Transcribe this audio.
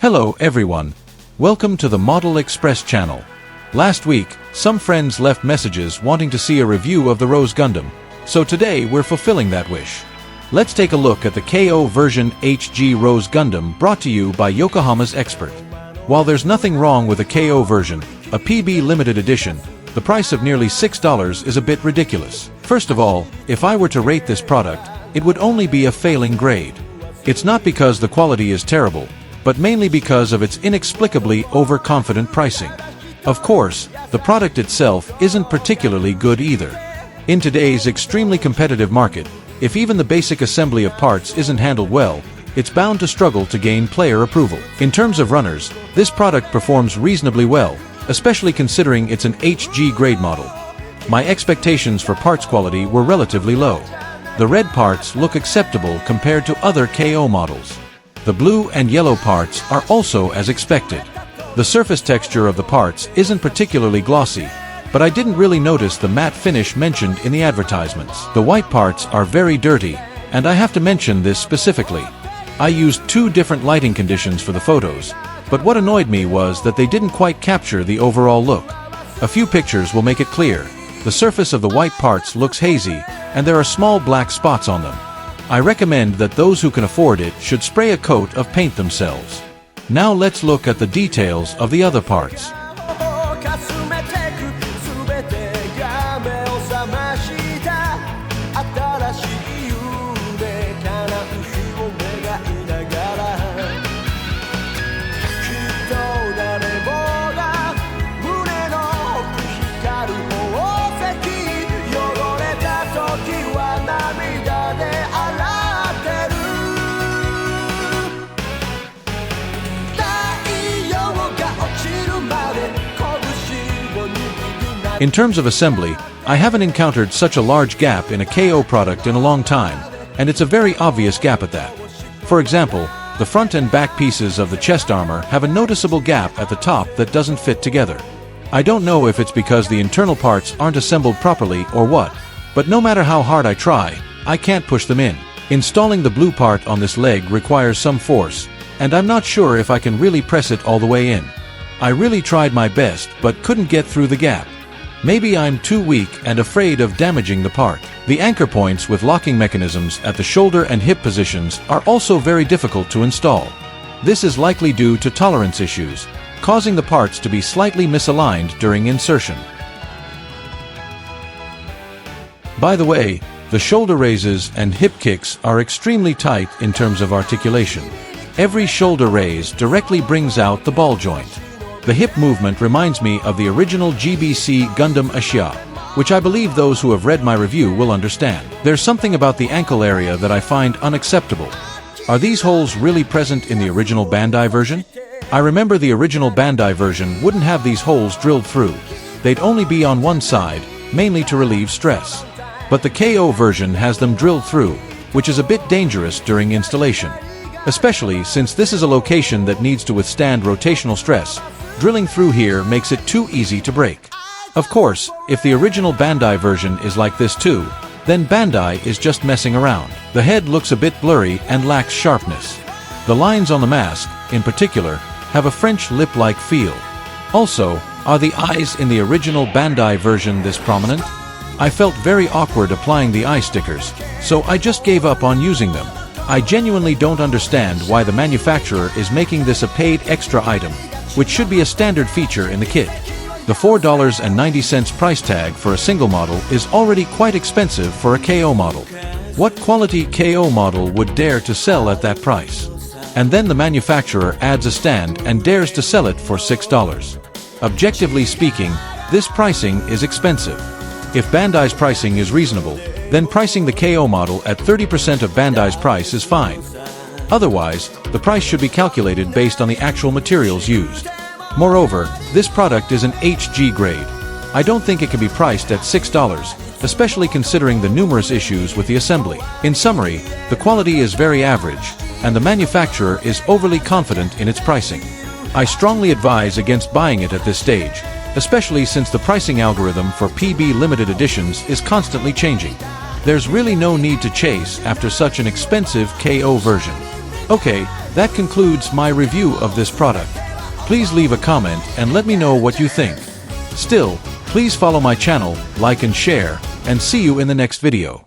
Hello everyone. Welcome to the Model Express channel. Last week, some friends left messages wanting to see a review of the Rose Gundam, so today we're fulfilling that wish. Let's take a look at the KO version HG Rose Gundam brought to you by Yokohama's expert. While there's nothing wrong with a KO version, a PB limited edition, the price of nearly $6 is a bit ridiculous. First of all, if I were to rate this product, it would only be a failing grade. It's not because the quality is terrible, but mainly because of its inexplicably overconfident pricing. Of course, the product itself isn't particularly good either. In today's extremely competitive market, if even the basic assembly of parts isn't handled well, it's bound to struggle to gain player approval. In terms of runners, this product performs reasonably well, especially considering it's an HG grade model. My expectations for parts quality were relatively low. The red parts look acceptable compared to other KO models. The blue and yellow parts are also as expected. The surface texture of the parts isn't particularly glossy, but I didn't really notice the matte finish mentioned in the advertisements. The white parts are very dirty, and I have to mention this specifically. I used two different lighting conditions for the photos, but what annoyed me was that they didn't quite capture the overall look. A few pictures will make it clear. The surface of the white parts looks hazy, and there are small black spots on them. I recommend that those who can afford it should spray a coat of paint themselves. Now let's look at the details of the other parts. In terms of assembly, I haven't encountered such a large gap in a KO product in a long time, and it's a very obvious gap at that. For example, the front and back pieces of the chest armor have a noticeable gap at the top that doesn't fit together. I don't know if it's because the internal parts aren't assembled properly or what, but no matter how hard I try, I can't push them in. Installing the blue part on this leg requires some force, and I'm not sure if I can really press it all the way in. I really tried my best but couldn't get through the gap. Maybe I'm too weak and afraid of damaging the part. The anchor points with locking mechanisms at the shoulder and hip positions are also very difficult to install. This is likely due to tolerance issues, causing the parts to be slightly misaligned during insertion. By the way, the shoulder raises and hip kicks are extremely tight in terms of articulation. Every shoulder raise directly brings out the ball joint. The hip movement reminds me of the original GBC Gundam Ashia, which I believe those who have read my review will understand. There's something about the ankle area that I find unacceptable. Are these holes really present in the original Bandai version? I remember the original Bandai version wouldn't have these holes drilled through. They'd only be on one side, mainly to relieve stress. But the KO version has them drilled through, which is a bit dangerous during installation. Especially since this is a location that needs to withstand rotational stress. Drilling through here makes it too easy to break. Of course, if the original Bandai version is like this too, then Bandai is just messing around. The head looks a bit blurry and lacks sharpness. The lines on the mask, in particular, have a French lip-like feel. Also, are the eyes in the original Bandai version this prominent? I felt very awkward applying the eye stickers, so I just gave up on using them. I genuinely don't understand why the manufacturer is making this a paid extra item, which should be a standard feature in the kit. The $4.90 price tag for a single model is already quite expensive for a KO model. What quality KO model would dare to sell at that price? And then the manufacturer adds a stand and dares to sell it for $6. Objectively speaking, this pricing is expensive. If Bandai's pricing is reasonable, then pricing the KO model at 30% of Bandai's price is fine. Otherwise, the price should be calculated based on the actual materials used. Moreover, this product is an HG grade. I don't think it can be priced at $6, especially considering the numerous issues with the assembly. In summary, the quality is very average, and the manufacturer is overly confident in its pricing. I strongly advise against buying it at this stage, especially since the pricing algorithm for PB limited editions is constantly changing. There's really no need to chase after such an expensive KO version. Okay, that concludes my review of this product. Please leave a comment and let me know what you think. Still, please follow my channel, like and share, and see you in the next video.